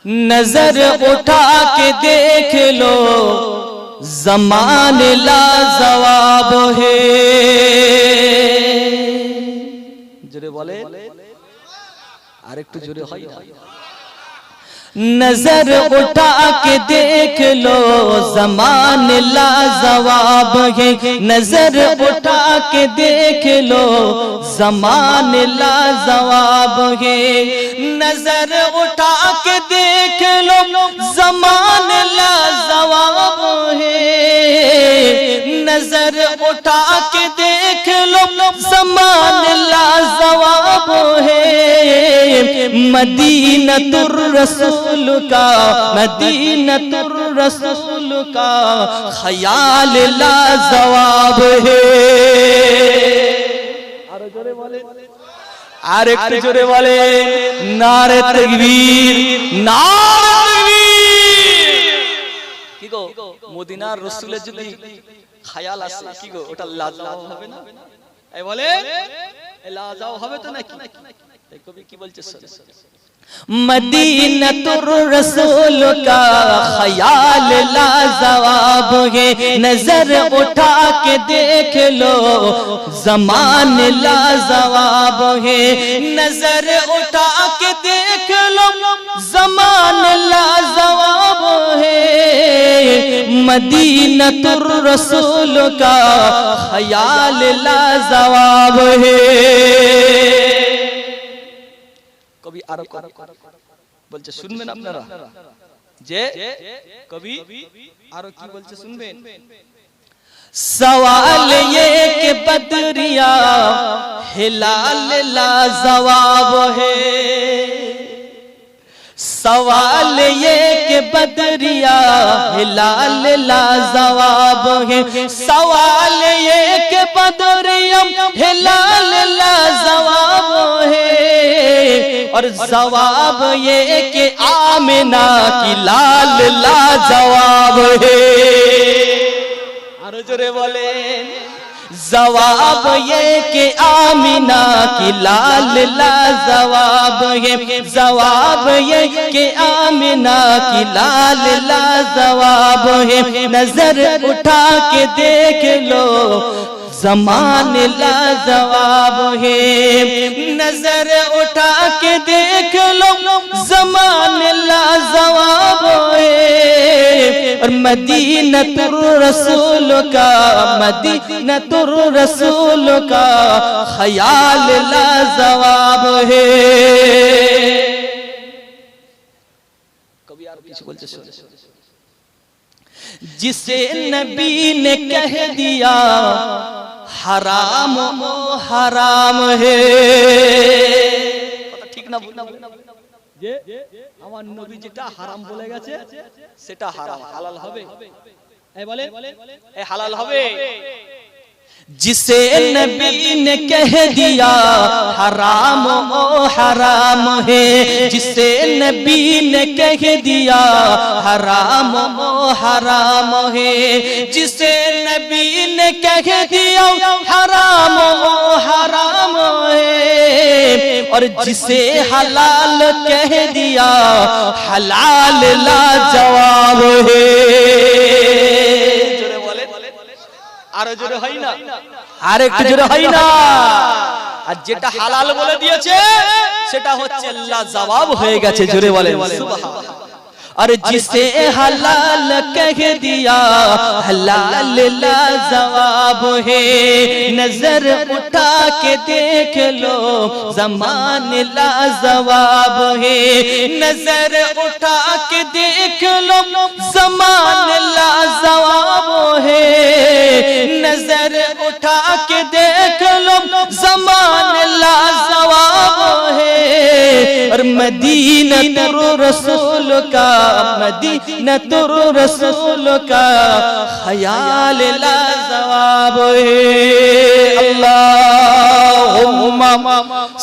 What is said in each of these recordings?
नजर उठा के देख लो ज़माने लाजवाब है। जोरे बोले और एक जोरे হয় না। नजर उठा के देख लो ज़माने लाजवाब है। नजर उठा के देख लो ज़माने लाजवाब है। नजर उठा के देख लो ज़माने लाजवाब है। नजर उठा के देख लो ज़माने लाजवाब है। मदीनतुर रसूल का मदीनतुर रसूल का ख्याल लाजवाब है। আর একটু জোরে বলে নারে তাকবীর নারে তাকবীর। কি গো মদিনার রাসূলের যদি খেয়াল আসে কি গো ওটা লাজবাব হবে না? এই বলে লাজবাব হবে তো নাকি? তাই কবি কি বলছে मदीनतुर रसूल का ख्याल लाजवाब है। नजर उठा के देख लो ज़माने लाजवाब है। नजर उठा के देख लो ज़माने लाजवाब है। मदीनतुर रसूल का ख्याल लाजवाब है। कवि आरो বলছে শুনবেন আপনারা যে কবি আরো কি বলছে শুনবেন। सवाल ये कि बदरिया हिलाल लाजवाब है। सवाल ये कि बदरिया हिलाल लाजवाब है। सवाल ये कि बदरिया हिलाल लाजवाब है। और जवाब ये कि आमिना की लाल लाजवाब है। आरो जोरे बोले जवाब ये कि आमिना की लाल लाजवाब है। जवाब ये कि आमिना की लाल लाजवाब है। नजर उठा के देख लो ज़माने लाजवाब है। नजर उठा के देख लो ज़माने लाजवाब है। और मदीनतुर रसूल का मदीनतुर रसूल का ख्याल लाजवाब है। कभी यार किसी बोलते जिसे नबी ने कह दिया हराम ओ हराम है। ठीक ना যে আমার নবী যেটা হারাম বলে গেছে সেটা হারাম হালাল হবে। এই বলে এই হালাল হবে। जिसे नबी ने कह दिया हराम ओ हराम है। जिसे नबी ने कह दिया हराम ओ हराम है। जिसे नबी ने कह दिया हराम ओ हराम है। और जिसे हलाल कह दिया हलाल लाजवाब है। আরো জোরে হয় না আর একটু জোরে হয় না। আর যেটা হালাল বলে দিয়েছে সেটা হচ্ছে লাজবাব হয়ে গেছে। জোরে বলেন সুবহানাল্লাহ। और जिसे हलाल कह दिया हलाल लाजवाब है। नजर उठा के देख लो ज़माने लाजवाब है। नजर उठा के देख लो ज़माने लाजवाब है। नजर उठा के देख लो ज़माने लाजवाब है। और मदीनतुर रसूल का मदीनतुर रसूल का ख्याल लाजवाब है। अल्लाहुम्मा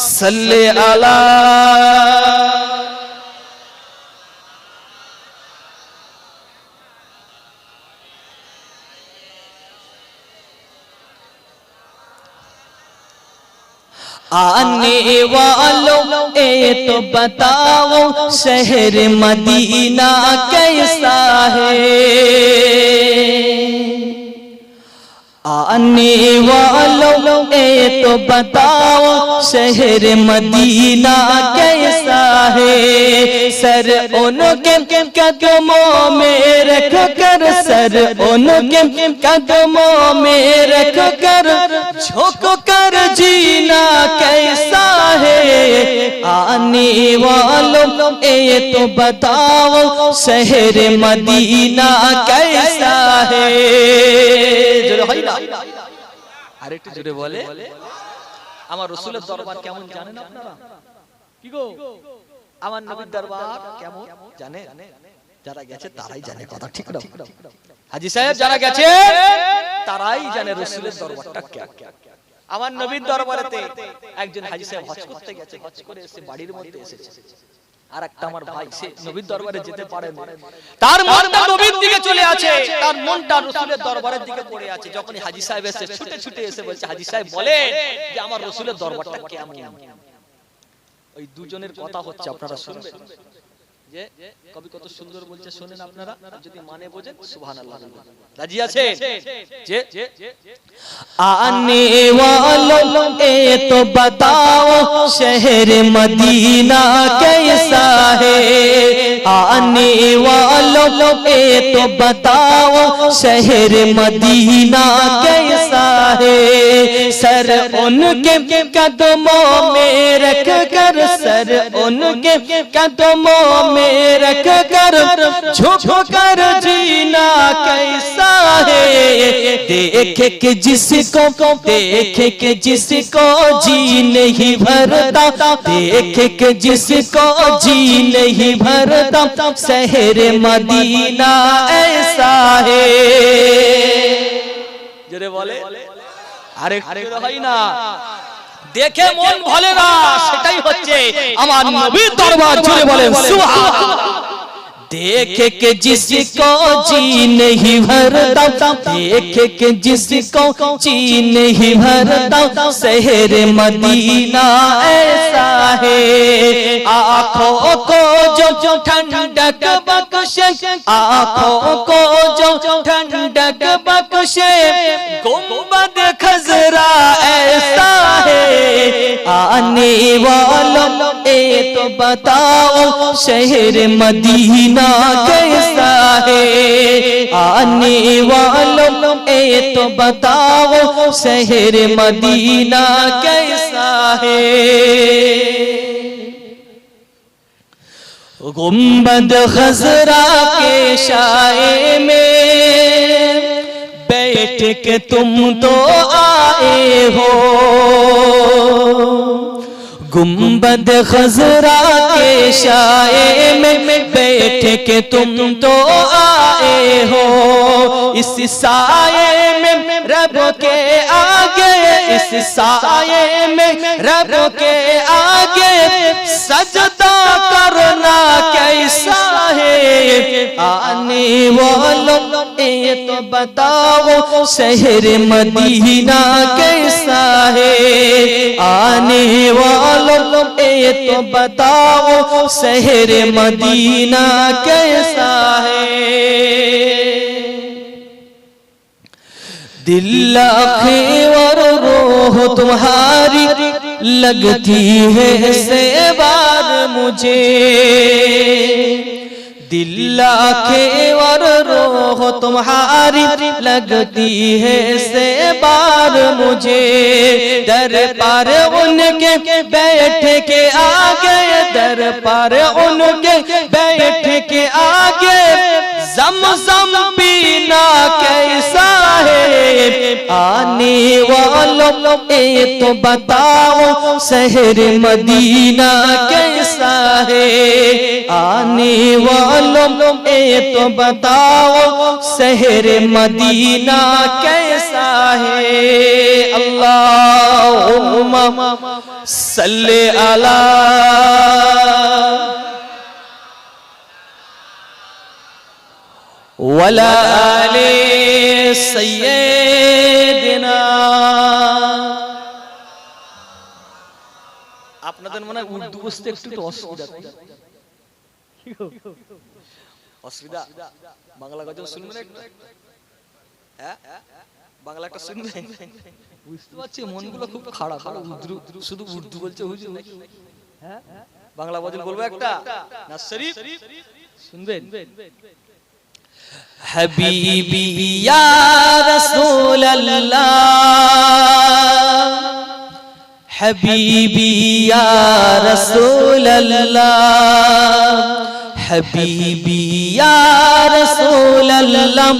सल्ली अला आने वालों ये तो बताओ शहर मदीना कैसा है। आने वालों ये तो बताओ शहर मदीना कैसा है। सर उनके कदमों में रख कर, सर उनके कदमों में रख कर झुक कर जीना कैसा है। आने वालों ये तो बताओ शहर मदीना कैसा है। আরেকটু জোরে বলে, আমার রাসূলের দরবার কেমন জানেন আপনারা? কি গো, আমার নবীর দরবার কেমন জানেন? যারা গেছে তারাই জানে, কথা ঠিক না? হাজী সাহেব যারা গেছে তারাই জানে রাসূলের দরবারটা কেমন। আমার নবীর দরবারেতে একজন হাজী সাহেব হজ করতে গেছে, হজ করে এসে বাড়ির মধ্যে এসেছে। আর একটা আমার ভাই সে নবীর দরবারে যেতে পারে না, তার মনটা নবীর দিকে চলে আছে, তার মনটা রাসূলের দরবারের দিকে পড়ে আছে। যখন হাজী সাহেব এসে ছুটে ছুটে এসে বলছে, হাজী সাহেব বলেন যে আমার রাসূলের দরবারটা কেমন। ওই দুজনের কথা হচ্ছে, আপনারা শুনবেন যে কবি কত সুন্দর বলছে, শুনেন আপনারা, যদি মানে বোঝেন সুবহানাল্লাহ। রাজি আছে যে आने वालों ये तो बताओ शहर मदीना कैसा है। आने वालों ये तो बताओ शहर मदीना कैसा है। सर उनके कदमों में रख कर, सर उनके कदमों में रख कर झुक कर जीना कैसा है। देखे कि जिसको, देखे कि जिसको जी नहीं भरता, देखे कि जिसको जी नहीं भरता शहर मदीना ऐसा है। जरे बोले अरे হয় না, দেখে মন ভরে না, সেটাই হচ্ছে আমার নবীর দরবার। জোরে বলেন সুবহানাল্লাহ। देखे के जिसको जी नहीं भरता, देखे के जिसको जी नहीं भरता शहर मदीना ऐसा है। आँखों को जो ठंडक बख्शे, आँखों को जो ठंडक बख्शे गुंबद खजरा ऐसा है। आने वालों ये तो बताओ शहर मदीना कैसा है। आने वालों ये तो बताओ शहर मदीना कैसा है। गुंबद खजरा के साए में बैठ के तुम तो आए हो। गुंबद खजरा के साए में बैठ के तुम तो आए हो। इस साए में रब के आगे, इस साए में रब के आगे सजदा करना कैसा है। आने वालों ये तो बताओ शहर मदीना कैसा है। आने वालों ये तो बताओ शहर मदीना कैसा है। दिल आँखें और रूह तुम्हारी लगती है से बार मुझे। दिल आँखें और रूह तुम्हारी लगती है से बार मुझे। दर पर उनके बैठ के आगे, दर पर उनके बैठ के आगे ज़म-ज़म पीना कैसा है। आने वालों ये तो बताओ शहर मदीना कैसा है। आने वालों ये तो बताओ शहर मदीना कैसा है। अल्लाहुम्मा सल्ले अला वला आले सय्यिदिना আপনাদের মনে হয় উর্দু বুঝতে একটু অসুবিধা, অসুবিধা। বাংলা গজল শুনবেন একটু, হ্যাঁ বাংলা একটা শুনবেন। বুঝতে পারছি মনগুলো খুব খারাপ, শুধু উর্দু বলছে হুজুর নাকি, হ্যাঁ বাংলা গজল বলবো একটা না শরীফ শুনবেন। হাবিবি ইয়া রাসূলুল্লাহ, হাবিবি ইয়া রাসূলুল্লাহ, হাবিবি ইয়া রাসূলুল্লাহ,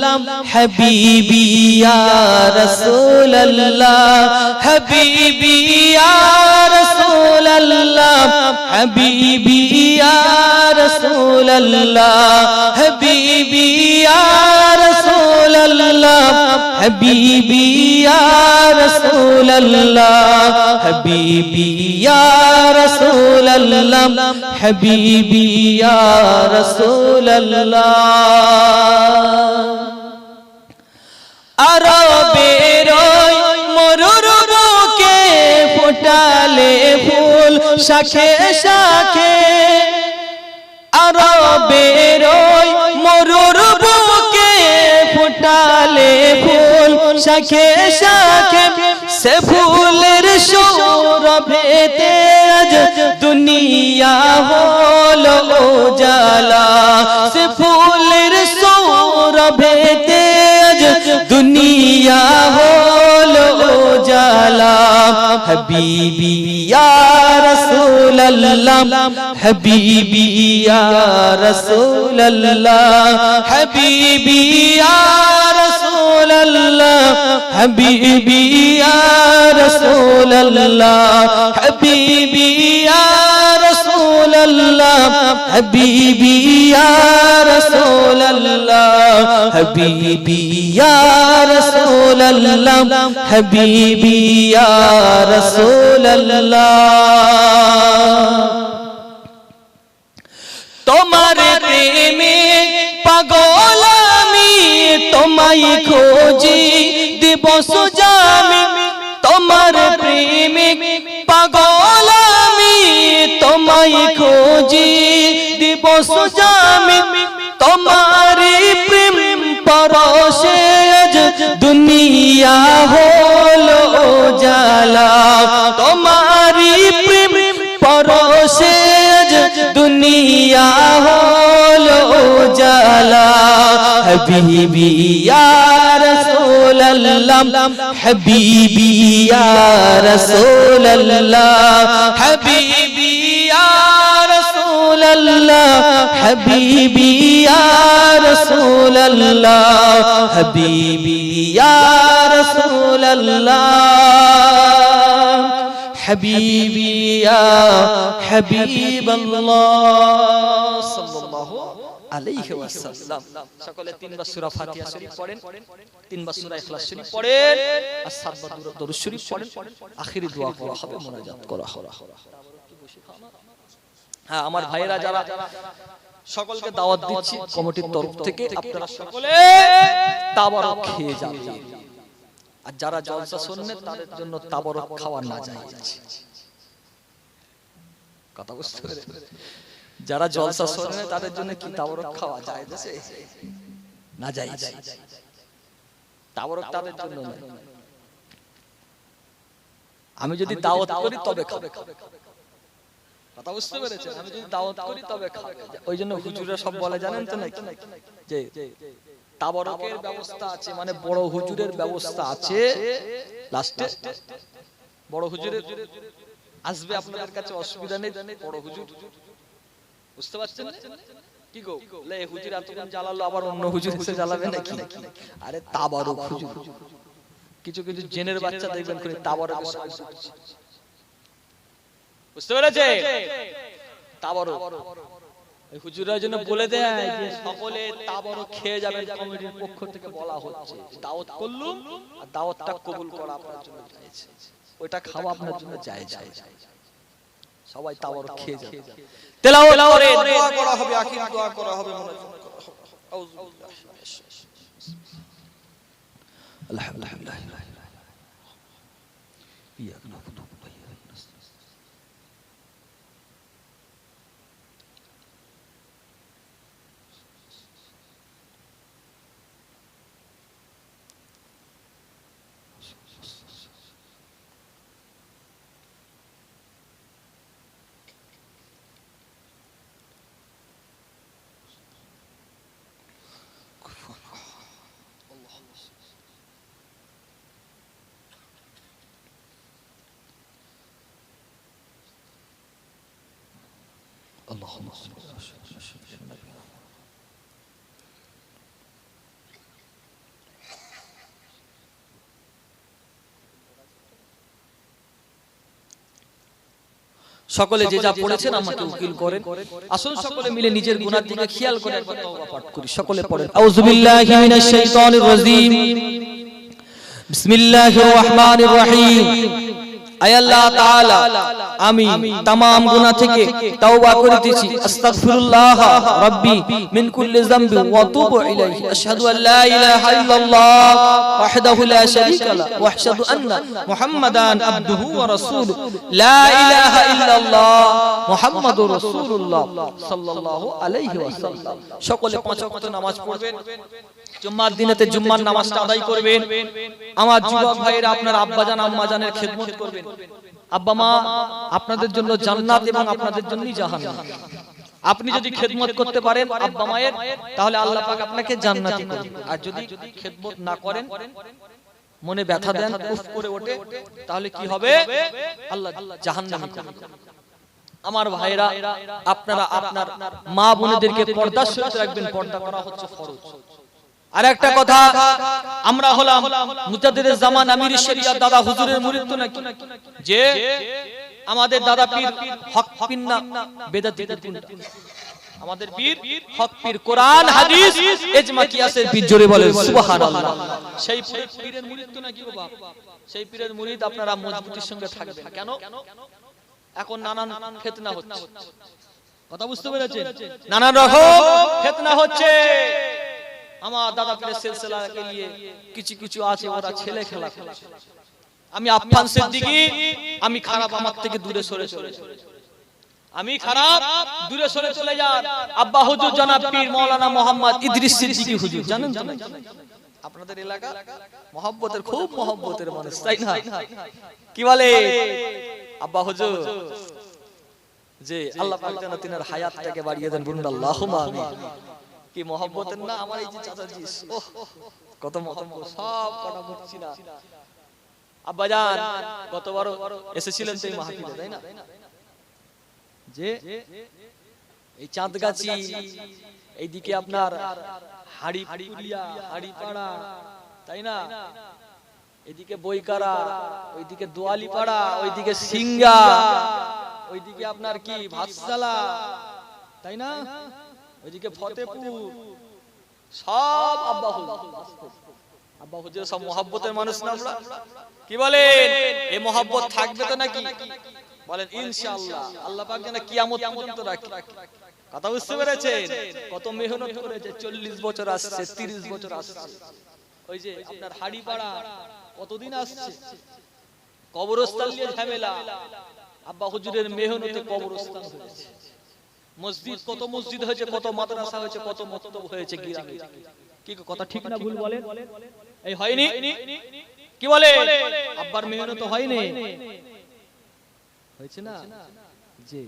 হাবিবি ইয়া রাসূলুল্লাহ, হাবিবি ইয়া রাসূলুল্লাহ, হাবিবি ইয়া রাসূলুল্লাহ, হাবিবি ইয়া রাসূলুল্লাহ, হাবিবি ইয়া রাসূলুল্লাহ, হাবিবি ইয়া রাসূলুল্লাহ, হাবিবি ইয়া রাসূলুল্লাহ। আরবের মরুর বুকে ফোটালে ফুল শাখে শাখে, আরবের মরুর বুকে ফোটালে ফুল শাখে শাখে, সে ফুলের সৌরভেতে আজ দুনিয়া হলো উজালা, সে ফুলের সৌরভেতে আজ দুনিয়া হলো উজালা। হাবিবি ইয়া রাসূলুল্লাহ, হাবিবি ইয়া রাসূলুল্লাহ, হাবিবি ইয়া রাসূলুল্লাহ, হাবিবি ইয়া রাসূলুল্লাহ, হাবিবি ইয়া রাসূলুল্লাহ, হাবিবি ইয়া রাসূলুল্লাহ, হাবিবি ইয়া রাসূলুল্লাহ, হাবিবি ইয়া রাসূলুল্লাহ। তোমার প্রেমে পাগল আমি, তোমায় খোঁজি দিবস জামি, তোমার প্রেমে পাগল আমি, তোমায় খোঁজি দিবস জামি, তোমারি প্রেম পরশে আজ দুনিয়া হলো উজালা, তোমারি প্রেম পরশে আজ দুনিয়া হলো উজালা। হাবিবি ইয়া রাসূলুল্লাহ, হাবিবি ইয়া রাসূলুল্লাহ, হাবিবি ইয়া রাসূলুল্লাহ, হাবিবি ইয়া রাসূলুল্লাহ, হাবিবি ইয়া রাসূলুল্লাহ, হাবিবি ইয়া হাবিবাল্লাহ সাল্লাল্লাহু আলাইহি ওয়াসাল্লাম। সকলে তিনবার সূরা ফাতিহা শরীফ পড়েন, তিনবার সূরা ইখলাস শরীফ পড়েন, আর সাতবার দরুদ শরীফ পড়েন, আখিরি দোয়া করা হবে, মুনাজাত করা হবে। হ্যাঁ আমার ভাইয়েরা যারা সকলকে দাওয়াত দিচ্ছি কমিটির তরফ থেকে, আপনারা সকলে তাবারক খেয়ে যাবেন, আর যারা জলসা শুনবেন তাদের জন্য তাবারক খাওয়া না যায়। কথা বুঝতে পেরেছেন? যারা জলসা শুনবেন তাদের জন্য কি তাবারক খাওয়া যায় না যায়? তাবারক তাদের জন্য না। আমি যদি দাওয়াত করি তবে খাবে। কথা বুঝতে পেরেছেন? আমি যদি দাওয়াত করি তবে খাবে। ওই জন্য হুজুররা সব বলে জানেন তো নাকি, যে তাবারকের ব্যবস্থা আছে, মানে বড় হুজুরের ব্যবস্থা আছে। লাস্টে বড় হুজুরের আসবে আপনাদের কাছে, অসুবিধা নেই। বড় হুজুর বুঝতে পারছেন কি গো, লে হুজুর এতক্ষণ জ্বালালো, আবার অন্য হুজুর এসে জ্বালাবে নাকি? আরে তাবারক হুজুর, কিছু কিছু জেনের বাচ্চা দেখবেন করে তাবারক, বুঝতে পেরেছে? তাবারক এই হুজুররা জন্য বলে দেয় যে সকলে তাবারক খেয়ে যাবেন, কমিটির পক্ষ থেকে বলা হচ্ছে। দাওয়াত করলুম, আর দাওয়াতটা কবুল করা আপনার জন্য জায়েজ, ওইটা খাওয়া আপনার জন্য জায়েজ। সবাই তাবারক খেয়ে যাবে, তেলাওয়াত করে দোয়া করা হবে, আখির দোয়া করা হবে, মুনাজাত করা হবে। আউযুবিল্লাহি মিনাশ শাইতানির আলহামদুলিল্লাহ। ইয়াক নাবুদু ওয়া ইয়াক নাস্তাঈন আল্লাহুম্মা সকলে যে যা পড়েছেন আমাকে উকিল করেন। আসুন সকলে মিলে নিজের গুনার দিকে খেয়াল করে একবার তওবা পাঠ করি। সকলে পড়েন আউযু বিল্লাহি মিনাশ শাইতানির রাজীম বিসমিল্লাহির রহমানির রহিম। আয় আল্লাহ তাআলা আমি तमाम গুনাহ থেকে তওবা করিতেছি। আস্তাগফিরুল্লাহ রাব্বি মিন কুল্লি যামবি ওয়া আতুবু ইলাইহি। আশহাদু আল লা ইলাহা ইল্লাল্লাহ ওয়াহদাহু লা শারীকা লাহু ওয়া আশহাদু আন্না মুহাম্মাদান আবদুহু ওয়া রাসূলুহু। লা ইলাহা ইল্লাল্লাহ মুহাম্মাদুর রাসূলুল্লাহ সাল্লাল্লাহু আলাইহি ওয়াসাল্লাম। সকলে পাঁচ ওয়াক্ত নামাজ পড়বেন। জুম্মার দিনেতে জুম্মার নামাজটা আদায় করবেন। আমার যুবক ভাইরা আপনার আব্বাজান আম্মাজানের খেদমত করবেন। আব্বা মা আপনাদের জন্য জান্নাত এবং আপনাদের জন্যই জাহান্নাম। আপনি যদি খেদমত করতে পারেন আব্বা মায়ের, তাহলে আল্লাহ পাক আপনাকে জান্নাতি করবেন। আর যদি খেদমত না করেন, মনে ব্যথা দেন, উফ করে ওঠে, তাহলে কি হবে? আল্লাহ জাহান্নামে করবেন। আমার ভাইরা আপনারা আপনার মা বোনেদেরকে পর্দার সহিত রাখবেন। পর্দা করা হচ্ছে ফরজ। আর একটা কথা, আমরা হলাম মুজাদ্দিদুল জামান আমিরুশ শরিয়াত দাদা হুজুরের মুরিদ তো নাকি, যে আমাদের দাদা পীর হক পীর না বেদাতীদের পীর। আমাদের পীর হক পীর, কোরআন হাদিস ইজমা কিয়াসের পীর। জোরে বলেন সুবহানাল্লাহ। সেই পীরের মুরিদ তো নাকি বাবা, সেই পীরের মুরিদ আপনারা মজবুতির সঙ্গে থাকবেন। কেন? এখন নানান ফিতনা হচ্ছে, কথা বুঝতে পেরেছেন? নানান রকম ফিতনা হচ্ছে। আমার দাদা পীরের সিলসিলাকে নিয়ে কিছু কিছু আছে, ওরা ছেলে খেলা করছে। আমি আফফান সিদ্দিকী, আমি খারাপ, আমার থেকে দূরে সরে চলে যান। আমি খারাপ, দূরে সরে চলে যান। আব্বা হুজুর জনাব পীর মাওলানা মোহাম্মদ ইদ্রিস সিদ্দিকী হুজুর, জানেন তো? আপনাদের এলাকা মহব্বতের, খুব মহব্বতের মানুষ, তাই না? কি বলে আব্বা হুজুর যে আল্লাহ পাক যেন তিনার হায়াতটাকে বাড়িয়ে দেন, বলুন আল্লাহুম্মা আমিন। কি মহব্বতের না আমার এই যে চাচাজি, ওহ কত মহব্বত, সব কথা বলছি না। আব্বাজান গতবার এসেছিলেন তো এই মাহফিলে, তাই না? যে এই চাঁদগাছি, এইদিকে আপনার হাড়িপুরিয়া, হাড়িপাড়া, তাই না? এদিকে বইকারা, ওইদিকে দোয়ালিপাড়া, ওইদিকে সিঙ্গা, ওইদিকে আপনার কি ভাতশালা, তাই না? ওইদিকে ফতেপুর, সব আব্বা হুজুর। আব্বা হুজুর সব মহব্বতের মানুষ না আমরা? কি বলেন? এই মহব্বত থাকবে তো নাকি? বলেন ইনশাআল্লাহ। আল্লাহ পাক যেন কিয়ামত পর্যন্ত রাখে। কথা বুঝতে পেরেছেন? কত মেহনত করেছে, 40 বছর আসছে, 30 বছর আসছে। ওই যে আপনার হাড়িপাড়া কতদিন আসছে, কবরস্থান নিয়ে ঝামেলা। আব্বা হুজুরের মেহনতে কবরস্থান হয়েছে। মসজিদ, কত মসজিদ হয়েছে, কত মাদ্রাসা হয়েছে, কত মক্তব হয়েছে গ্রামে। কি কথা ঠিক না ভুল বলেন? এই হয়নি? কি বলে? আব্বার মেহনত হয়নি, হয়েছে না? জি,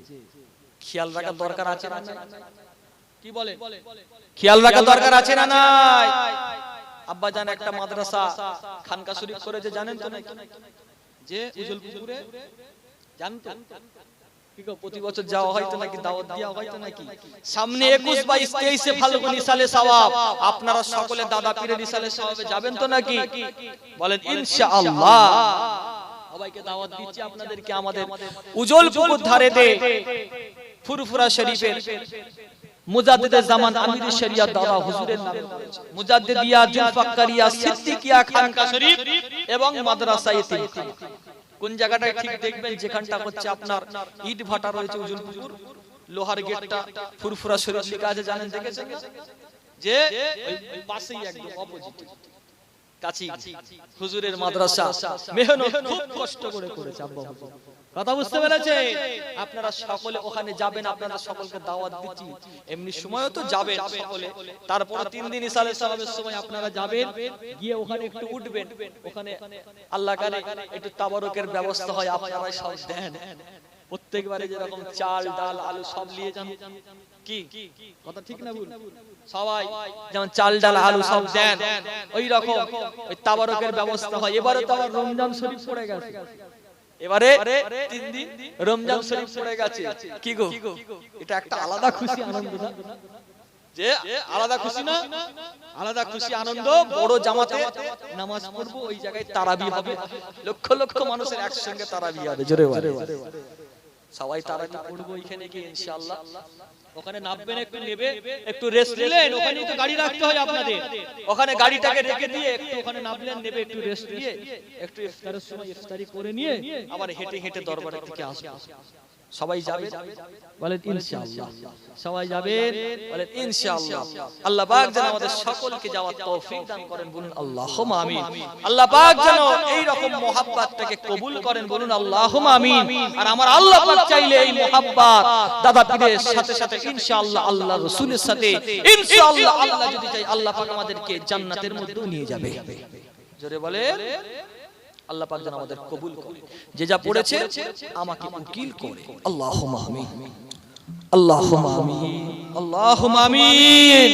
খেয়াল রাখা দরকার আছে না? কি বলে? খেয়াল রাখা দরকার আছে না নাই? আব্বা জান একটা মাদ্রাসা খানকা শরীফ করেছে, জানেন তো নাকি? যে উজলপুরে, জানেন তো? প্রতি বছর যাওয়া হয়তো নাকি, দাওয়াত দেওয়া হয়তো নাকি? সামনে 21, 22, 23 ফাল্গুন ইসালে সওয়াব, আপনারা সকলে দাদা পীরের ইসালে সওয়াবে যাবেন তো নাকি? বলেন ইনশাআল্লাহ। সবাইকে দাওয়াত দিচ্ছি আপনাদেরকে আমাদের উজলপুকুর ধারেতে ফুরফুরা শরীফের মুজাদ্দিদুল জামান আমিরুশ শরিয়াত দাদা হুজুরের নামে করেছে। মুজাদ্দিদিয়া জুলফাকারিয়া সিদ্দিকিয়া খানকা শরীফ এবং মাদ্রাসা ইতিম। কোন জায়গাটায় ঠিক দেখবেন, যেখানটা হচ্ছে আপনার ইট ভাটা রয়েছে উজলপুকুর, লোহার গেটটা ফুরফুরা শরীফ লেখা আছে, জানেন? দেখেছেন যে ওই পাশেই একদম অপোজিট কাছে হুজুরের মাদ্রাসা। মেহনত খুব কষ্ট করে করেছে আব্বা হুজুর। কথা বুঝতে পেরেছেন? আপনারা সকলে ওখানে যাবেন, আপনারা সকলকে দাওয়াত দিচ্ছি। এমনি সময়ও তো যাবেন সকলে, তারপর 3 দিন ইসালে সালামের সময় আপনারা যাবেন, গিয়ে ওখানে একটু উঠবেন। ওখানে আল্লাহ কারে একটু তাবারুকের ব্যবস্থা হয়, আপনারা সব দেন। প্রত্যেকবারে যেরকম চাল ডাল আলু সব নিয়ে যান। কি কথা ঠিক না ভুল? সবাই যেমন চাল ডাল আলু সব দেন, ওই রকম ওই তাবারুকের ব্যবস্থা হয়। এবারে তো আবার রমজান শরীফ পড়ে গেছে, এবারে 3 দিন রমজান শরীফ পড়ে গেছে কি গো এটা একটা আলাদা খুশি আনন্দ না যে আলাদা খুশি না আলাদা খুশি আনন্দ বড় জামাতে নামাজ পড়বো ওই জায়গায় তারাবি হবে লক্ষ লক্ষ মানুষের একসঙ্গে তারাবি হবে জোরে বলে সবাই তারাবি পড়বো এখানে গিয়ে ইনশাআল্লাহ ওখানে নামবেন একটু নেবে একটু রেস্ট নিলেন ওখানেই তো গাড়ি রাখতে হয় আপনাদের ওখানে গাড়িটাকে রেখে দিয়ে একটু ওখানে নামলেন নেবে একটু রেস্ট নিয়ে একটু ইফতারের সময় ইফতারি করে নিয়ে আবার হেঁটে হেঁটে দরবারের দিকে আসবে সবাই যাবে বলেন ইনশাআল্লাহ সবাই যাবেন বলেন ইনশাআল্লাহ আল্লাহ পাক যেন আমাদের সকলকে যাওয়ার তৌফিক দান করেন বলুন আল্লাহুম্মা আমিন আল্লাহ পাক যেন এই রকম মোহাব্বতটাকে কবুল করেন বলুন আল্লাহুম্মা আমিন আর আমার আল্লাহ পাক চাইলে এই মোহাব্বত দাদা পীরের সাথে সাথে ইনশাআল্লাহ আল্লাহর রাসূলের সাথে ইনশাআল্লাহ আল্লাহ যদি চাই আল্লাহ পাক আমাদেরকে জান্নাতের মধ্যে নিয়ে যাবে জোরে বলে আল্লাহ পাক যেন আমাদের কবুল করে যে যা পড়েছে আমাকে উকিল করে আল্লাহুম্মা আমিন আল্লাহুম্মা আমিন আল্লাহুম্মা আমিন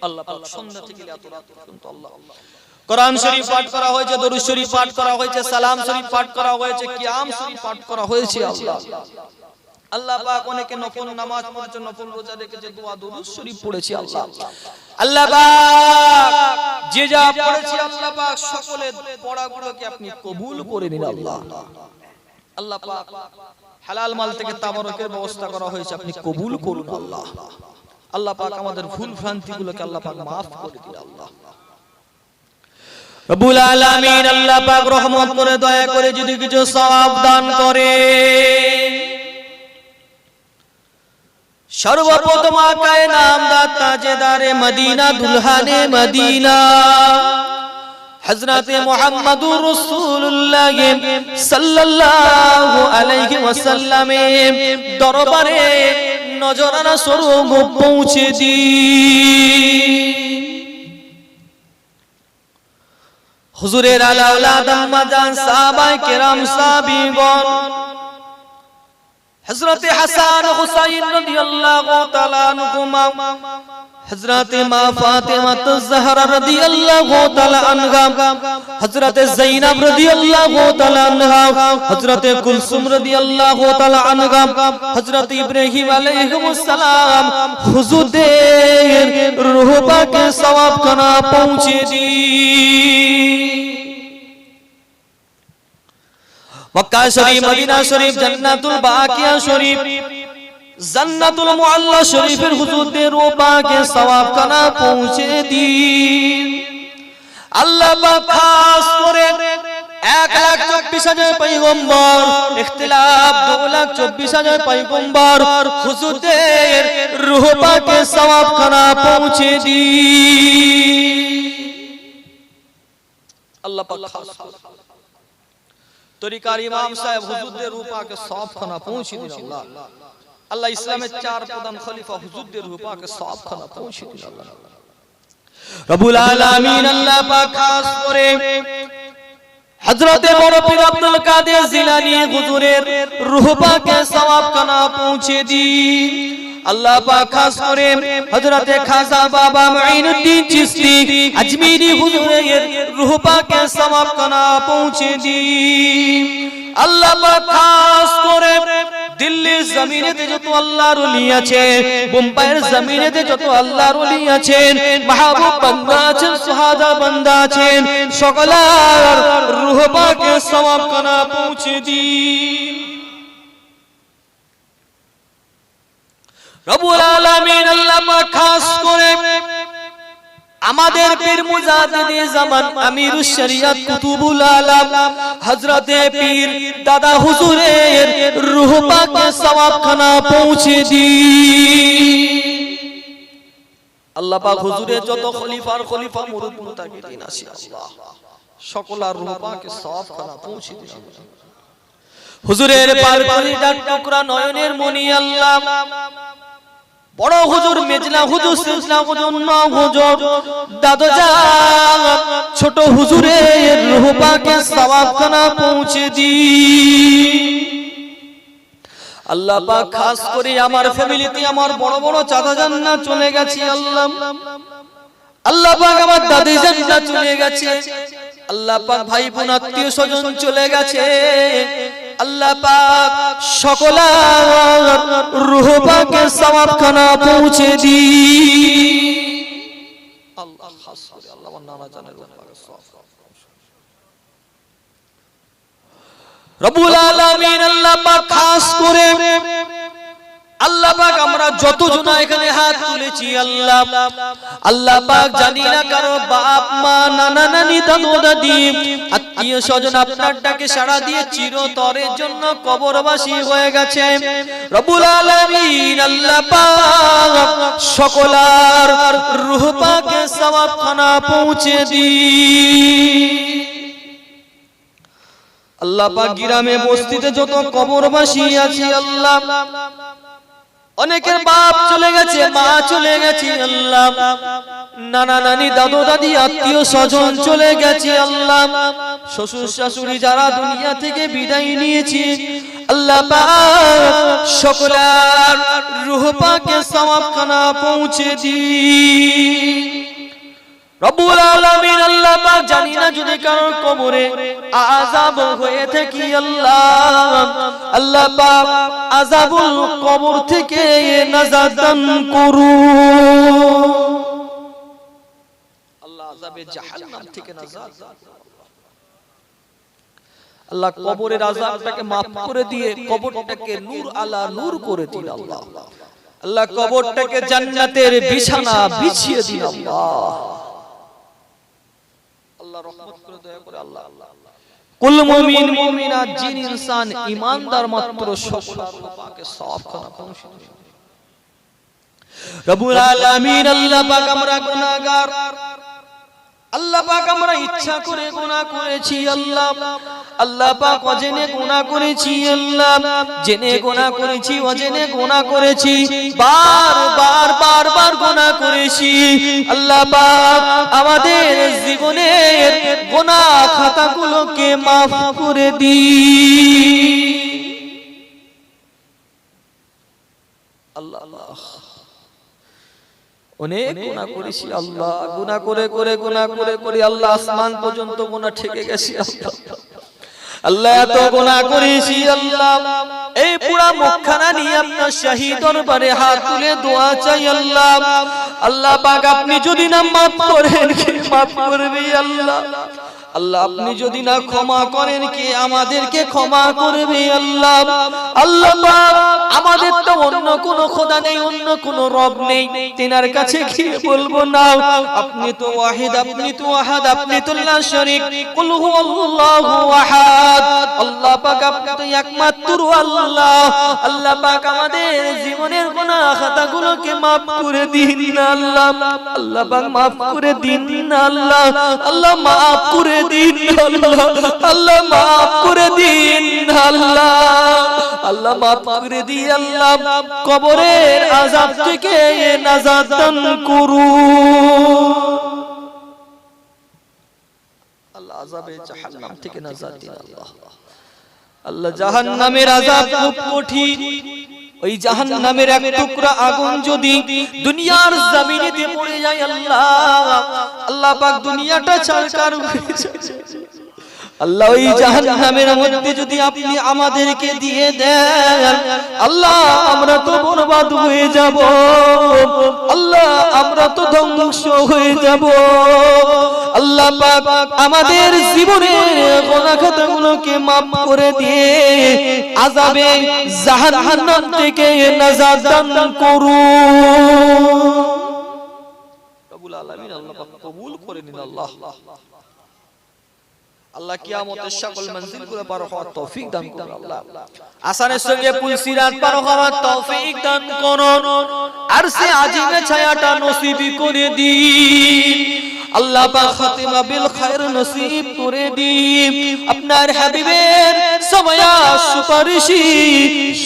আল্লাহ পাক সন্ধ্যা থেকে এত রাত পর্যন্ত আল্লাহ কোরআন শরীফ পাঠ করা হয়েছে দরুদ শরীফ পাঠ করা হয়েছে সালাম শরীফ পাঠ করা হয়েছে কিয়াম শরীফ পাঠ করা হয়েছে আল্লাহ আল্লাহ পাক অনেকে নফল নামাজ পড়েছে নফল রোজা রেখেছে দোয়া দরুদ শরীফ পড়েছে আল্লাহ আল্লাহ পাক যে যা পড়েছে আল্লাহ পাক সকলের পড়াগুলোকে আপনি কবুল করে নিন আল্লাহ আল্লাহ পাক হালাল মাল থেকে তাবারকের ব্যবস্থা করা হয়েছে আপনি কবুল করুন আল্লাহ আল্লাহ পাক আমাদের ভুল ভ্রান্তিগুলোকে আল্লাহ পাক maaf করে দিন আল্লাহ রব্বুল আলামিন আল্লাহ পাক রহমত করে দয়া করে যদি কিছু সওয়াব দান করে सर्वप्रथम आकाए नामदार ताजेदारे मदीना दुल्हाने मदीना हजरत मुहम्मदुर रसूलुल्लाह सल्लल्लाहु अलैहि वसल्लम दरबारे नजराना स्वरूप पहुंचे दी हुजूरेर आला औलाद अम्माजान साहबाए किराम साहबीगण हजरत हसन हुसैन रदियल्लाहु ताआला अन्हुमा हजरत मा फातिमा ज़हरा रदियल्लाहु ताआला अन्हा हजरत ज़ैनब रदियल्लाहु ताआला अन्हा हजरत कुलसुम रदियल्लाहु ताआला अन्हा हजरत इब्राहिम अलैहिस्सलाम हुजूरेर रूह पाक सवाब खाना पहुंचे दी मक्का शरीफ मदीना शरीफ जन्नतुल बाकिया शरीफ जन्नतुल मुअल्ला शरीफের হুজুরদের রূপা के सवाब खाना पहुंचे दी अल्लाह पाक खास করে 1,24,000 পয়গম্বর ইখতিলাফ 2,24,000 পয়গম্বর হুজুরদের রূহ পাক के सवाब खाना पहुंचे दी अल्लाह पाक खास तरीकार इमाम साहब हुजूरদের रूपा के सवाब खाना पहुंचे दिन अल्लाह अल्लाह इस्लामेर चार प्रधान खलीफा हुजूरদের रूपा के सवाब खाना पहुंचे दिन अल्लाह रब्बुल आलामीन अल्लाह पाक खास करे हजरत बड़ पीर अब्दुल कादिर जिलानी हुजूरेर रूह पाक के सवाब खाना पहुंचे दी अल्लाह पाक खास करे हजरत खाजा बाबा मुईनुद्दीन चिश्ती अजमेरी हुजूरेर रूह पाक के सवाब खाना पहुंचे दी अल्लाह पाक खास करे दिल्ली जमीनेते যত আল্লাহর ওলি আছে মুম্বাইয়ের জমিনেতে যত আল্লাহর ওলি আছেন মাহবুব বান্দা আছেন সুহাদা বান্দা আছেন সকলের রূহ পাকে সওয়াব খানা পৌঁছে দিন রব্বুল আলামিন আল্লাহ পাক খাস করে আমাদের পীর মুজাদ্দিদে জামান আমিরুশ শরিয়ত কুতুবুল আলাম হযরতে পীর দাদা হুজুরের রূহ পাকে সওয়াব খানা পৌঁছে দি আল্লাহ পাক হুজুরের যত খলিফা মুরিদ মুতাকিদিন আছে আল্লাহ সকলের রূহ পাকে সওয়াব খানা পৌঁছে দি হুজুরের পারপারিদার টুকরা নয়নের মনি আল্লাহ বড় হুজুর মেজলা হুজুর সিলসিলা হুজুর না হুজুর দাদা জান ছোট হুজুরের রূহ পাকে সওয়াব খানা পৌঁছে দি আল্লাহ পাক খাস করে আমার ফ্যামিলিতে আমার বড় বড় চাচা জান্নাত চলে গেছে আল্লাহ আল্লাহ পাক আমার দাদি জান্নাত চলে গেছে, আল্লাহ পাক ভাই বোন আত্মীয় স্বজন চলে গেছে, আল্লাহ পাক সকলের রূহ পাকের সওয়াবখানা পৌঁছে দি। আল্লাহ খাস করে আল্লাহ আমার নানা জানের রূহ পাকের সওয়াব রব্বুল আলামিন আল্লাহ পাক খাস করে আল্লাহ পাক আমরা যতজন এখানে হাত তুলেছি আল্লাহ আল্লাহ পাক জানি না কারো বাপ মা নানা নানি দাদু দাদি আত্মীয় স্বজন আপনার ডাকে সাড়া দিয়ে চিরতরের জন্য কবরবাসী হয়ে গেছে। রব্বুল আলামিন আল্লাহ পাক সকলের রূহ পাকের সওয়াবখানা পৌঁছে দি। আল্লাহ পাক গ্রামে বস্তিতে যত কবরবাসী আছে আল্লাহ অনেকের বাপ চলে গেছে, মা চলে গেছে আল্লাহ, নানা নানি দাদু দাদি আত্মীয় স্বজন চলে গেছে আল্লাহ, শ্বশুর শাশুড়ি যারা দুনিয়া থেকে বিদায় নিয়েছে আল্লাহ পাক সকলের রূহ পাকের সওয়াবখানা পৌঁছে দি। রব্বুল আলামিন আল্লাহ পাক জানি না যদি কারো কবরে আযাব হয়ে থাকে আল্লাহ আল্লাহ পাক আযাবুল কবর থেকে নাজাত দান করুন। আল্লাহ আযাবে জাহান্নাম থেকে নাজাত দান করুন। আল্লাহ কবরের আযাবটাকে maaf করে দিয়ে কবরটাকে নূর আলা নূর করে দিন আল্লাহ। আল্লাহ কবরটাকে জান্নাতের বিছানা বিছিয়ে দিন আল্লাহ। আল্লাহ রহমত করে দয়া করে আল্লাহ কুল মুমিন মুমিনাত জিন ইনসান ঈমানদার মাত্র সকলের পাকে সওয়াবখানা পৌঁছে দিন। রব্বুল আলামিন আল্লাহ পাক আমরা গুনাহগার, আল্লাহ পাক আমরা ইচ্ছা করে গুনাহ করেছি আল্লাহ আল্লাহ পাক অজেনে গুনাহ করেছি আল্লাহ, জেনে গুনাহ করেছি অজেনে গুনাহ করেছি, বারবার গুনাহ করেছি আল্লাহ পাক আমাদের জীবনের গুনাহ খাতাগুলোকে maaf করে দিন আল্লাহ। অনেক গুনাহ করেছি আল্লাহ, গুনাহ করে আল্লাহ আসমান পর্যন্ত গুনাহ ঠেকে গেছি আল্লাহ আল্লাহ এত গুনাহ করেছি আল্লাহ। এই পুরা মুখখানা নিয়ে আপনার শাহী দরবারে হাত তুলে দোয়া চাই আল্লাহ আল্লাহ পাক আপনি যদি না maaf করেন কে maaf করবে আল্লাহ আল্লাহ, আপনি যদি না ক্ষমা করেন কে আমাদেরকে ক্ষমা করবে আল্লাহ আল্লাহ পাক আমাদের তো অন্য কোন খোদা নেই, অন্য কোন রব নেই, তিনার কাছে কি বলবো না আপনি তো ওয়াহিদ, আপনি তো আহাদ, আপনি তো লা শরীক, কুল হুয়াল্লাহু আহাদ। আল্লাহ পাক আপনি তো একমাত্র আল্লাহ আল্লাহ পাক আমাদের জীবনের গুনাহ খাতাগুলোকে maaf করে দিন আল্লাহ আল্লাহ পাক maaf করে দিন আল্লাহ আল্লাহ maaf করে দিন আল্লাহ আল্লাহ maaf করে দিন আল্লাহ আল্লাহ maaf করে দিন আল্লাহ কবরের আযাব থেকে নাজাত দান করুন আল্লাহ, আযাবে জাহান্নাম থেকে নাজাত দিন আল্লাহ আল্লাহ। জাহান্নামের আযাব খুব কঠিন, ওই জাহান্নামের এক টুকরা আগুন যদি দুনিয়ার জমিনেতে পড়ে যায় আল্লাহ আল্লাহ পাক দুনিয়াটা ছারখার হয়ে যায় আল্লাহ। ওই জাহান্নামের মধ্যে যদি আপনি আমাদেরকে দিয়ে দেন আল্লাহ আমরা তো বরবাদ হয়ে যাব আল্লাহ, আমরা তো ধ্বংস হয়ে যাব আল্লাহ পাক আমাদের জীবনের গুনাহ খাতাগুলোকে maaf করে দিয়ে আযাবে জাহান্নাম থেকে নাজাত দান করুন রব্বুল আলামিন। আল্লাহ পাক কবুল করে নিন আল্লাহ আল্লাহ কিয়ামতের সকল মঞ্জিলগুলো পার হওয়ার তৌফিক দান করুন আল্লাহ, আসানের সঙ্গে পুলসিরাত পার হওয়ার তৌফিক দান করুন, আরশে আজিমে ছায়াটা নসিব করে দিন আল্লাহ পাক, খাতিমা বিল খায়র নসিব করে দিন, আপনার হাবিবের সবায়া সুপারিশি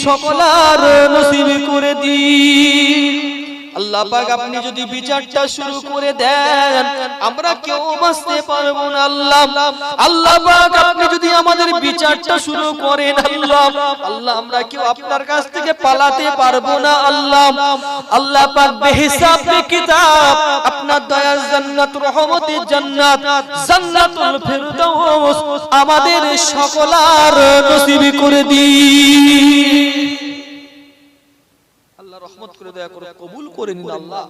সকলার নসিব করে দিন আল্লাহ পাক আপনি যদি বিচারটা শুরু করে দেন আমরা কেউ বাঁচতে পারবো না আল্লাহ। আল্লাহ পাক আপনি যদি আমাদের বিচারটা শুরু করেন আল্লাহ, আল্লাহ আমরা কেউ আপনার কাছ থেকে পালাতে পারবো না আল্লাহ। আল্লাহ পাক বেহিসাব কিতাব আপনার দয়ার জান্নাত, রহমতের জান্নাত, জান্নাতুল ফেরদাউস আমাদের সকলার নসিব করে দিন। আল্লাহ রহমত করে দয়া করে কবুল করে নিন আল্লাহ।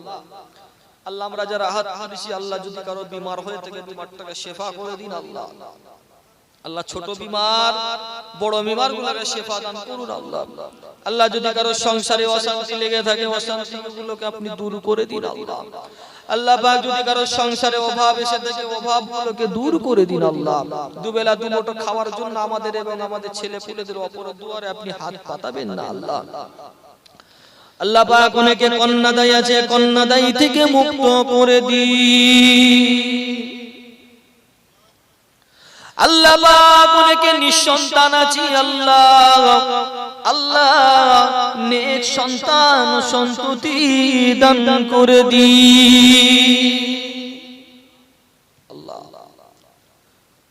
আল্লাহ আমরা যারা হাত দিছি আল্লাহ যদি কারো বিমার হয়ে থাকে বিমারটাকে শেফা করে দিন আল্লাহ। আল্লাহ ছোট বিমার বড় বিমার গুলোকে শেফা দান করুন আল্লাহ। আল্লাহ যদি কারো সংসারে অশান্তি লেগে থাকে অশান্তি গুলোকে আপনি দূর করে দিন আল্লাহ। আল্লাহ পাক যদি কারো সংসারে অভাব এসে থাকে অভাব গুলোকে দূর করে দিন আল্লাহ। দুবেলা দুমুঠো খাওয়ার জন্য আমাদের এবং আমাদের ছেলে পুলেদের অপরের দুয়ারে আপনি হাত পাতাবেন না আল্লাহ। আল্লাহ পাক অনেকে কন্যাদায়ী আছে, কন্যাদায়ী থেকে মুক্ত করে দিন আল্লাহ পাক। অনেকে নিঃসন্তান আছে আল্লাহ, আল্লাহ নেক সন্তান সন্ততি দান করে দিন আল্লাহ।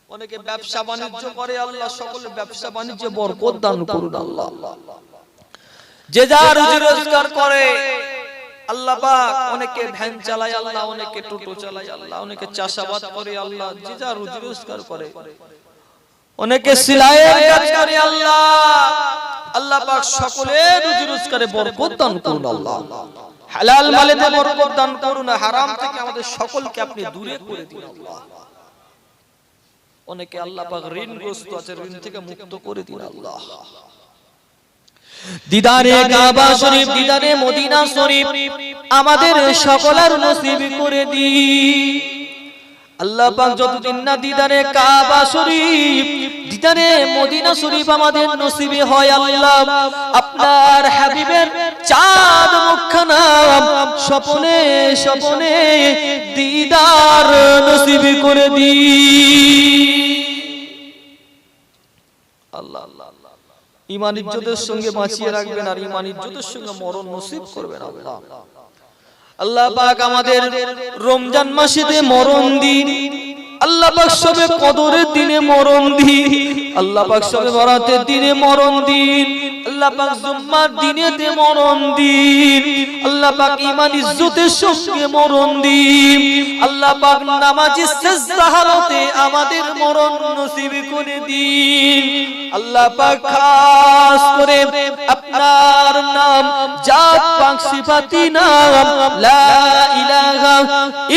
অনেকে ব্যবসা বাণিজ্য করে আল্লাহ, সকলে ব্যবসা বাণিজ্যে বরকত দান করুন আল্লাহ। যে যা রুজি রোজগার করে আল্লাহ পাক, অনেকে ভ্যান চালায় আল্লাহ, অনেকে টোটো চালায় আল্লাহ, অনেকে চাষাবাদ করে আল্লাহ, যে যা রুজি রোজগার করে, অনেকে সেলাইয়ের কাজ করে আল্লাহ। আল্লাহ পাক সকলের রুজি রোজগারে বরকত দান করুন আল্লাহ। হালাল মালেতে বরকত দান করুন, হারাম থেকে আমাদের সকলকে আপনি দূরে করে দিন আল্লাহ। অনেকে আল্লাহ পাক ঋণগ্রস্ত আছে, ঋণ থেকে মুক্ত করে দিন আল্লাহ। দিদারে কাবা শরীফ, দিদারে মদিনা শরীফ আমাদের সকলের নসিব করে দিন আল্লাহ পাক। যতদিন না দিদারে কাবা শরীফ, দিদারে মদিনা শরীফ আমাদের নসিবে হয় আল্লাহ, আপনার হাবিবের চাঁদ মুখখানা স্বপ্নে স্বপ্নে দিদার নসিব করে দিন আল্লাহ। ঈমান ইজ্জতের সঙ্গে বাঁচিয়ে রাখবেন আর ঈমান ইজ্জতের সঙ্গে মরণ নসিব করবেন আল্লাহ। আল্লাহ পাক আমাদের রমজান মাসেতে মরণ দিন আল্লাহ পাক, সবে কদরের দিনে মরণ দিন আল্লাহ পাক, সবে বরাতের দিনে মরণ দিন আল্লাহ পাক, জুম্মার দিনেতে মরণ দিন আল্লাহ পাক, ঈমান ইজ্জতের সঙ্গে মরণ দিন আল্লাহ পাক, নামাজি সিজদা হালতে আমাদের মরণ নসিব করে দিন আল্লাহ পাক। খাস করে আপনার নাম, জাত পাক, সিফাতি নাম লা ইলাহা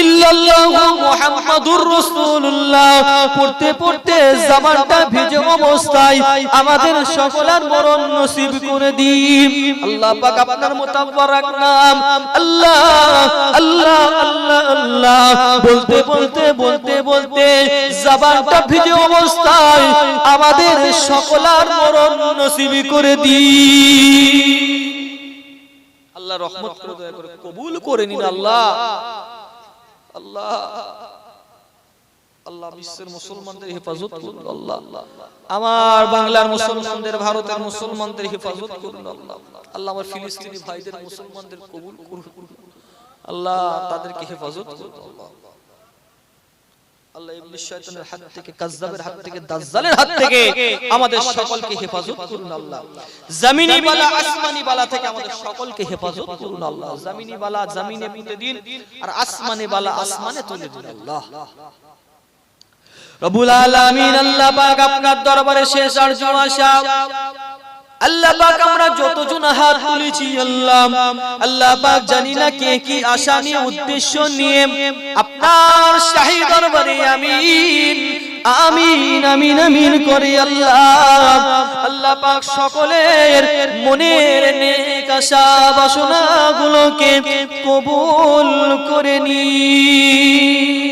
ইল্লাল্লাহু মুহাম্মাদুর রাসূলুল্লাহ পড়তে পড়তে জবানটা ভিজে অবস্থায় আমাদের সকলের মরণ নসিব করে দিন আল্লাহ পাক। আপনার মুতাবারক নাম আল্লাহ আল্লাহ আল্লাহ আল্লাহ বলতে বলতে বলতে বলতে জবানটা ভিজে অবস্থায় আমাদের সকলের মরণ নসিব করে দিন আল্লাহ। রহমত করে দয়া করে কবুল করে নিন আল্লাহ। আল্লাহ আল্লাহ বিশ্বের মুসলমানদের হেফাজত করুন আল্লাহ। আমার বাংলার মুসলমানদের, ভারতের মুসলমানদের হেফাজত করুন আল্লাহ। আল্লাহ আমার ফিলিস্তিনি ভাইদের মুসলমানদের কবুল করুন আল্লাহ, তাদেরকে হেফাজত করুন আল্লাহ। আল্লাহ ইবলিস শয়তানের হাত থেকে, কাযযাবের হাত থেকে, দাজ্জালের হাত থেকে আমাদের সকলকে হেফাজত করুন আল্লাহ। জমিনি বালা আসমানি বালা থেকে আমাদের সকলকে হেফাজত করুন আল্লাহ। জমিনি বালা জমিনে পুঁতে দিন আর আসমানি বালা আসমানে তুলে দিন আল্লাহ। রব্বুল আলামিন আল্লাহ পাক আপনার দরবারে শেষ আরজু আশা আল্লাহ পাক, আমরা যতজন হাত তুলেছি আল্লাহ, আল্লাহ পাক জানি না কে কি আশা নিয়ে উদ্দেশ্য নিয়ে আপনার শাহী দরবারে আমিন আমিন আমিন আমিন করে আল্লাহ। আল্লাহ পাক সকলের মনের নেক আশা বাসনা গুলোকে কবুল করে নিন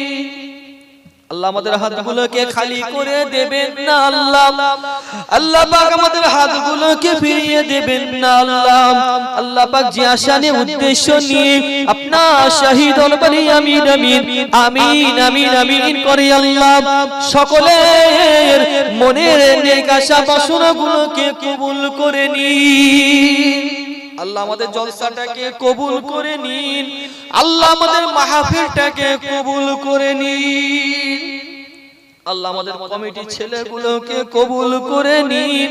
আল্লাহ। আমাদের হাতগুলোকে খালি করে দেবেন না আল্লাহ। আল্লাহ পাক আমাদের হাতগুলোকে ফিরিয়ে দেবেন না আল্লাহ। আল্লাহ পাক যে আশা নিয়ে উদ্দেশ্য নিয়ে আপনার শাহী দরবারে আমিন আমিন আমিন আমিন আমিন করে আল্লাহ সকলের মনের নেক আশা বাসনাগুলোকে কবুল করে নিন আল্লাহ আমাদের জলসাটাকে কবুল করে নিন, আল্লাহ আমাদের মাহফিলটাকে কবুল করে নিন, আল্লাহ আমাদের কমিটি ছেলেগুলোকে কবুল করে নিন,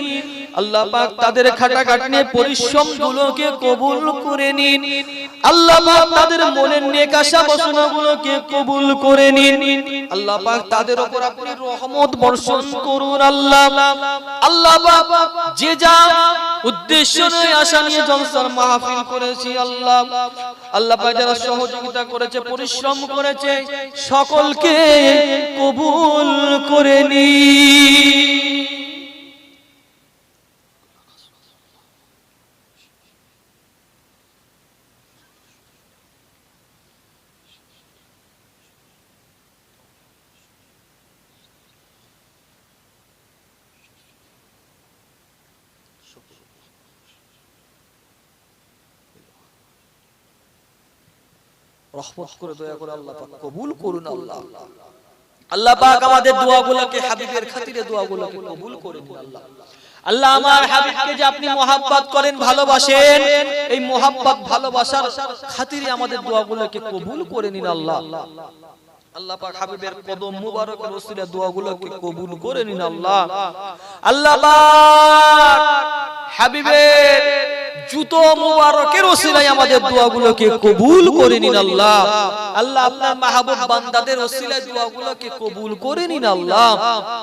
আল্লাহ পাক তাদের খাটাখাটনি পরিশ্রম গুলোকে কবুল করে নিন, আল্লাহ পাক তাদের মনের নেক আশা বাসনাগুলোকে কবুল করে নিন, আল্লাহ পাক তাদের উপর আপনি রহমত বর্ষণ করুন। আল্লাহ আল্লাহ পাক যে যা উদ্দেশ্য নিয়ে আশা নিয়ে জলসার মাহফিল করেছি, আল্লাহ আল্লাহ পাক যারা সহযোগিতা করেছে পরিশ্রম করেছে সকলকে কবুল করে নিন। রহমত করে দয়া করে আল্লাহ পাক কবুল করুন। আল্লাহ আল্লাহ পাক আমাদের দোয়াগুলোকে হাবিবের খাতিরে দোয়াগুলোকে কবুল করে নিন। আল্লাহ আল্লাহ আমার হাবিবকে যে আপনি মোহাব্বত করেন ভালোবাসেন, এই মোহাব্বত ভালোবাসার খাতিরে আমাদের দোয়াগুলোকে কবুল করে নিন। আল্লাহ আল্লাহ পাক হাবিবের কদম মুবারকের ওসিলায় দোয়াগুলোকে কবুল করে নিন। আল্লাহ আল্লাহ পাক হাবিবের জুতো মুবারকের ওসিলায় আমাদের দোয়াগুলোকে কবুল করে নিন। আল্লাহ আল্লাহ আপনার মাহবুব বান্দাদের ওসিলায় দোয়াগুলোকে কবুল করে নিন। আল্লাহ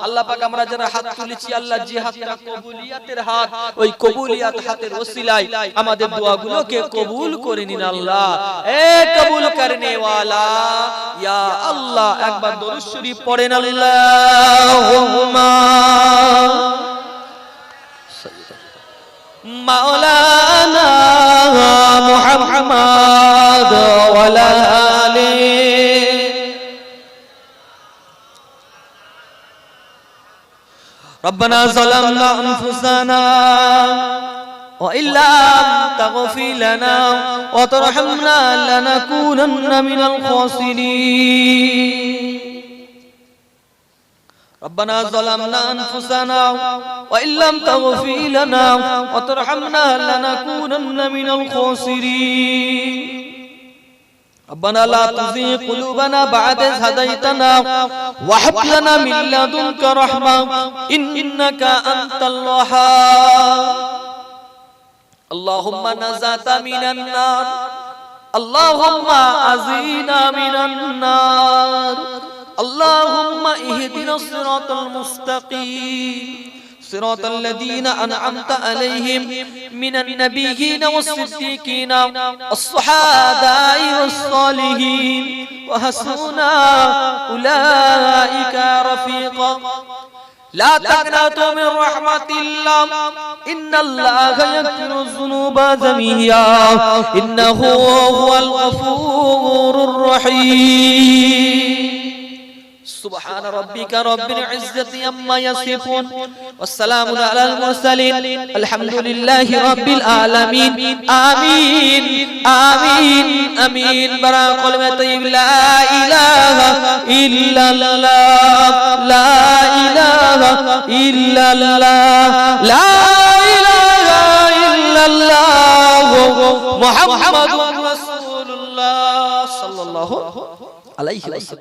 আল্লাহ পাক আমরা যারা হাত তুলেছি আল্লাহ যে হাতটা কবুলিয়াতের হাত, ওই কবুলিয়াত হাতের ওসিলায় আমাদের দোয়াগুলোকে কবুল করে নিন। আল্লাহ এ কবুল করনে ওয়ালা ইয়া আল্লাহ একবার দরুদ শরীফ পড়েন। আল্লাহুম্মা মাওলানা মুহাম্মদ ওয়ালা আলিহি রব্বানা যালামনা আনফুসানা ওয়া ইল্লাম তাগফির লানা ওয়া তারহামনা লানাকুনান্না মিনাল খাসিরিন। ربنا ظلمنا أنفسنا وإن لم تغفر لنا وترحمنا لنكونن من الخاسرين. ربنا لا تزغ قلوبنا بعد إذ هديتنا وهب لنا من لدنك رحمة إنك أنت الوهاب. اللهم نجنا من النار، اللهم أعذنا من النار، اللهم اهدنا الصراط المستقيم صراط الذين أنعمت عليهم من النبيين والصديقين والشهداء والصالحين وحسن أولئك رفيقا. لا تقنطوا من رحمة الله إن الله يغفر الذنوب جميعا إنه هو الغفور الرحيم. سبحان ربك رب العزة عما يصفون والسلام على المرسلين الحمد لله رب العالمين. آمين آمين آمين. برا كلمة لا إله إلا الله لا إله إلا الله لا إله إلا الله محمد رسول الله صلى الله عليه وسلم.